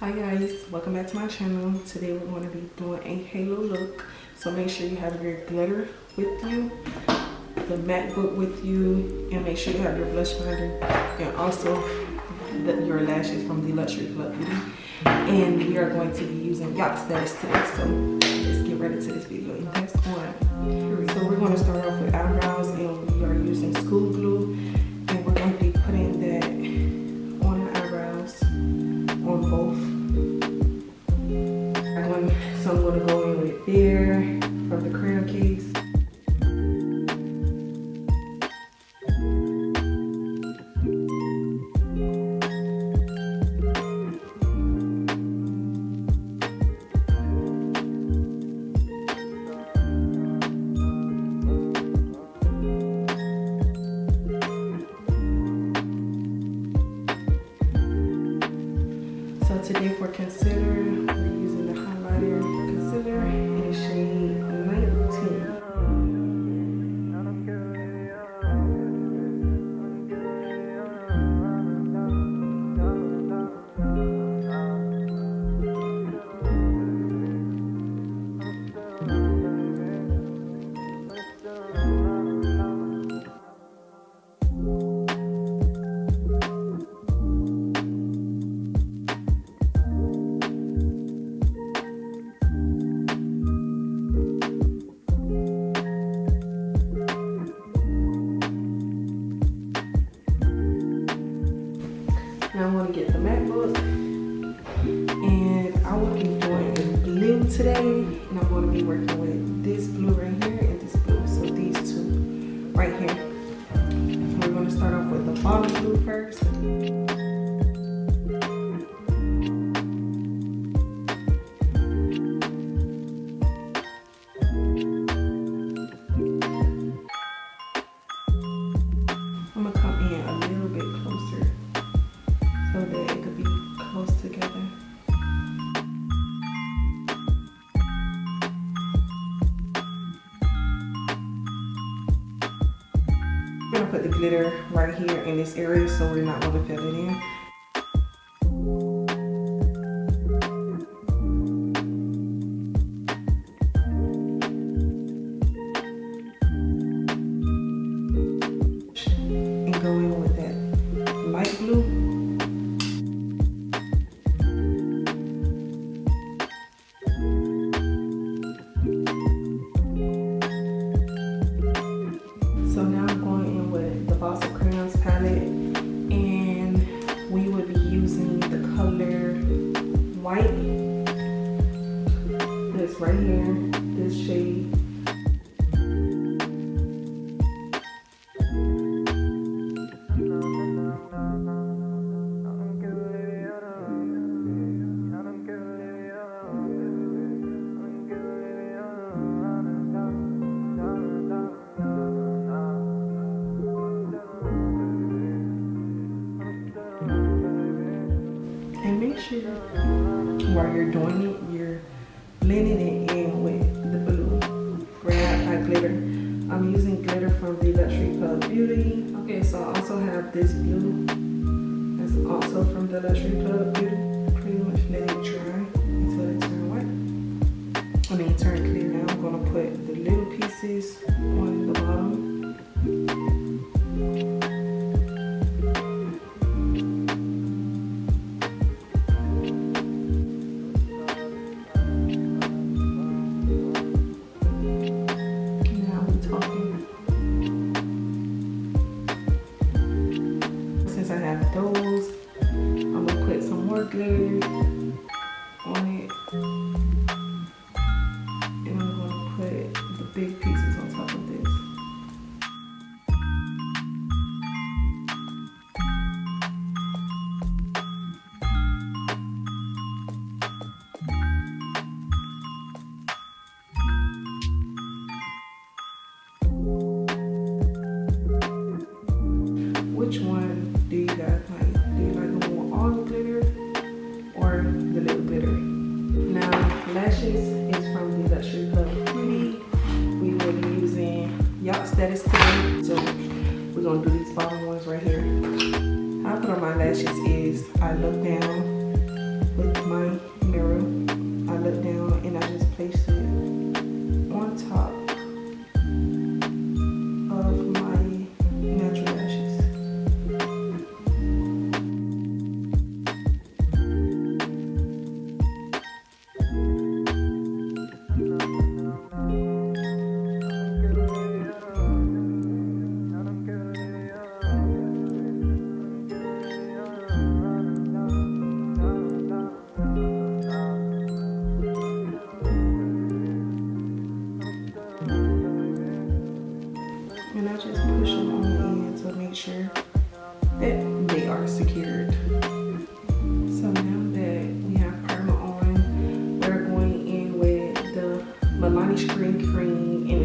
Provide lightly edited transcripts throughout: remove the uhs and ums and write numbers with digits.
Hi guys, welcome back to my channel. Today we're going to be doing a halo look. So make sure you have your glitter with you, the matte book with you, and make sure you have your blush binder and also your lashes from the Luxury Club Beauty. And we are going to be using yacht status today. So let's get ready to this video. And that's one. So we're going to start off with eyebrows, and we are using school glue, and we're going to be putting that on the eyebrows on both. So I'm going to go in with Bear from the Crayon Case. So today for concealer, we're using the highlighter concealer in shade 19. Now I'm going to get the matte book, and I will be doing blue today, and I'm going to be working with this blue right here and this blue, so these two right here. And we're going to start off with the bottom blue first. I'm going to come in a little bit closer so that it could be close together. I'm gonna put the glitter right here in this area so we're not gonna fill it in. And go in with that light blue. So now I'm going in with the Box of Crayons Palette, and we will be using the color white. This right here, this shade. And make sure while you're doing it, you're blending it in with the blue. Grab my glitter. I'm using glitter from the Luxury Club Beauty. Okay, so I also have this blue. That's also from the Luxury Club Beauty. Pretty much let it dry until it turns white. I mean, turn clear. Now I'm gonna put the little pieces on the bottom. Since I have those, I'm gonna put some more glitter on it, and I'm gonna put the big pieces on top of this. Which one do you guys like? Do you like the one with all the glitter or the little glitter? Now, lashes is from the Luxury Club Beauty. We will be using yacht status today, so we're gonna do these bottom ones right here. How I put on my lashes is I look down with my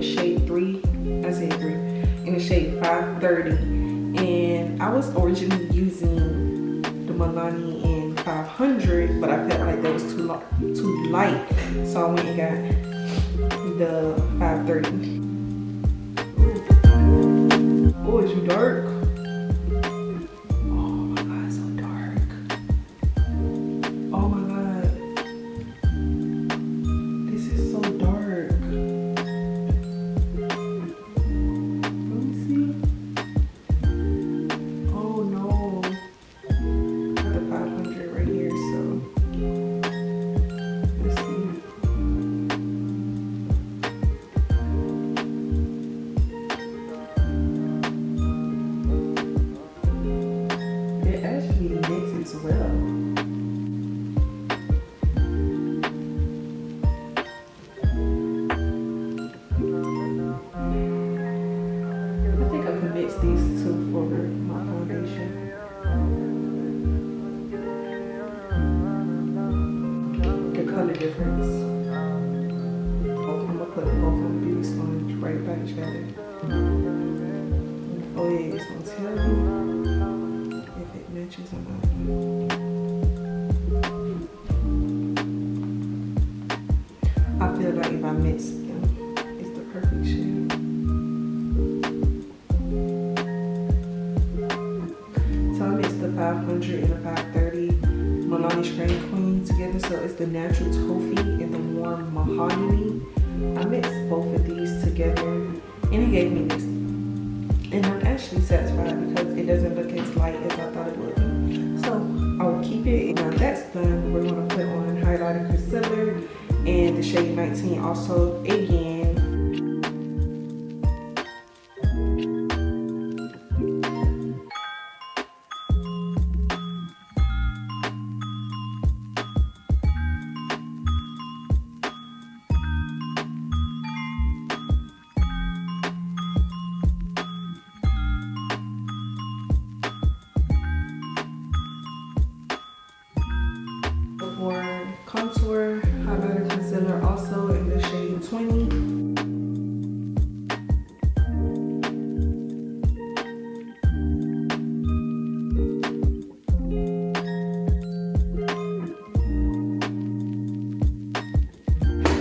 the shade 3. I said 3. In the shade 530. And I was originally using the Milani in 500, but I felt like that was too light. So I went and got the 530. Oh, is you dark? Oh my god, it's so dark. Oh my god. This is so dark. Let me see. Oh no. Got the 500 right here, so let's see. It actually mixes well. I think I can mix these two for my foundation. The color difference. I'm gonna put both on the beauty sponge right by each other. Oh yeah, it's gonna tell you if it matches or not. I feel like if I mix them, it's the perfect shade. So I mixed the 500 and the 530 Milani Crayon Queen together. So it's the natural toffee and the warm mahogany. I mixed both of these together and it gave me this. And I'm actually satisfied because it doesn't look as light as I thought it would be. So I will keep it. Now that's done, we're going to put on highlighter concealer and the shade 19 also again. For contour, highlighter concealer also in the shade 20.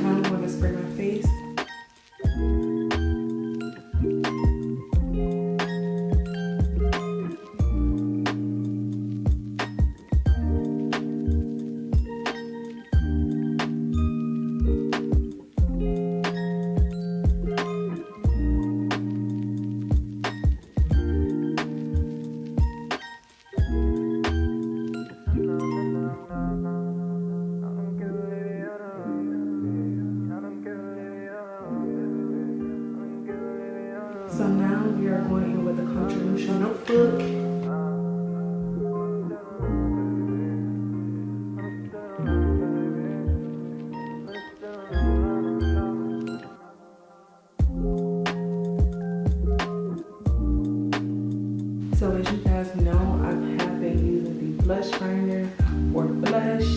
Now I'm going to spray my face. So now we are going in with the Contoursition notebook. So as you guys know, I have been using the blush liner for blush,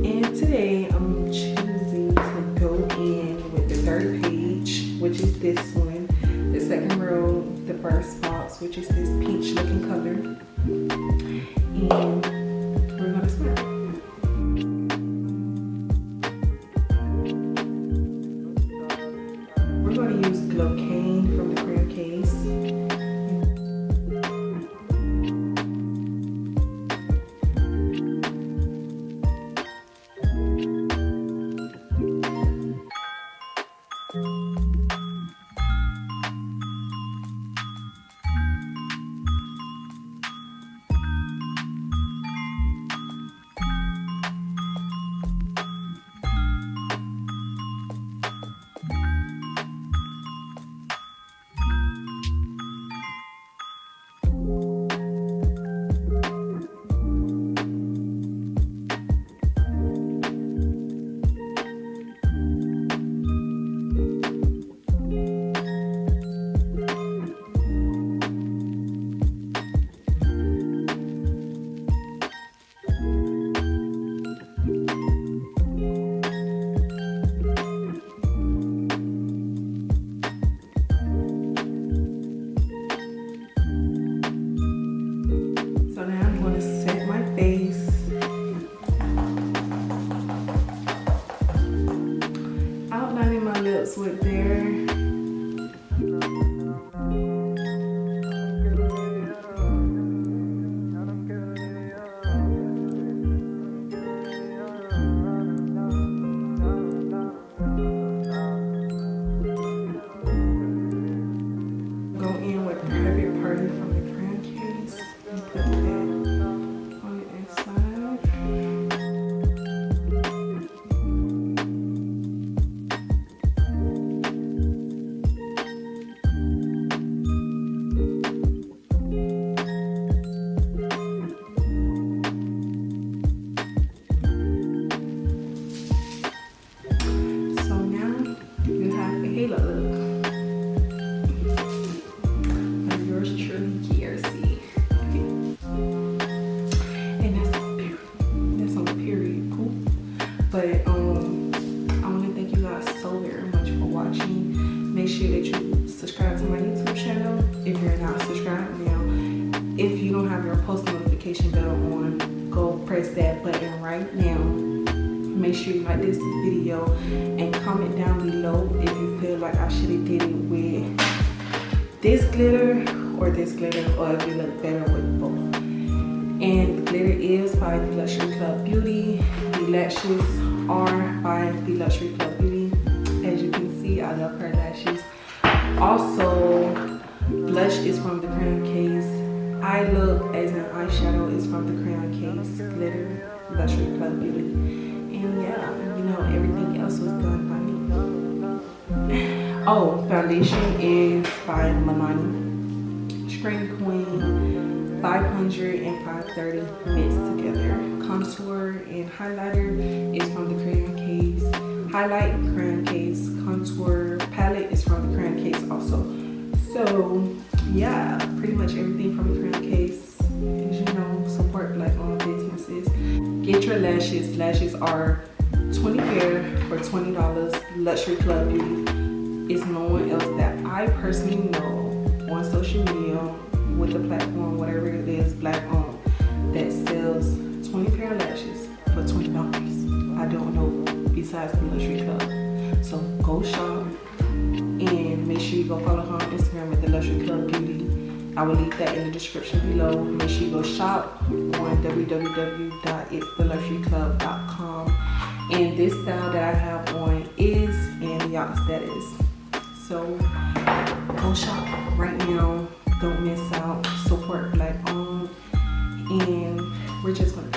and today I'm choosing to go in with the third page, which is this one, the second row, the first box, which is this peach looking color, and we're gonna smell it. We're gonna use Glowcaine from the Crayon Case. else with there. Go in with Private Party from the Crayon Case and put that on the inside. So now you have a halo look. Of yours truly, Kiara. And that's on the period, cool. But I want to thank you guys so very much for watching. Make sure that you subscribe to my YouTube channel if you're not subscribed now. If you don't have your post notification bell on, go press that button right now. Make sure you like this video and comment down below if you feel like I should have did it with this glitter, or if you look better with both. And the glitter is by the Luxury Club Beauty. The lashes are by the Luxury Club Beauty. As you can see, I love her lashes. Also, blush is from the Crayon Case. Eye look as an eyeshadow is from the Crayon Case. Glitter, Luxury Club Beauty. And yeah, you know, everything else was done by me. Oh, foundation is by Milani. Screen Queen 500 and 530 mixed together. Contour and highlighter is from the Crayon Case. Highlight, Crayon Case. Contour palette is from the Crayon Case also. So yeah, pretty much everything from the Crayon Case. As you know, support black-owned businesses. Get your lashes. Lashes are 20 pair for $20. Luxury Club Beauty is no one else that I personally know on social media with the platform, whatever it is, black owned, that sells 20 pair of lashes for $20. I don't know besides the Luxury Club. So go shop and make sure you go follow her on Instagram at the Luxury Club Beauty. I will leave that in the description below. Make sure you go shop on www.itstheluxuryclub.com. And this style that I have on is in y'all status. So go shop right now. Don't miss out. Support black owned. And we're just gonna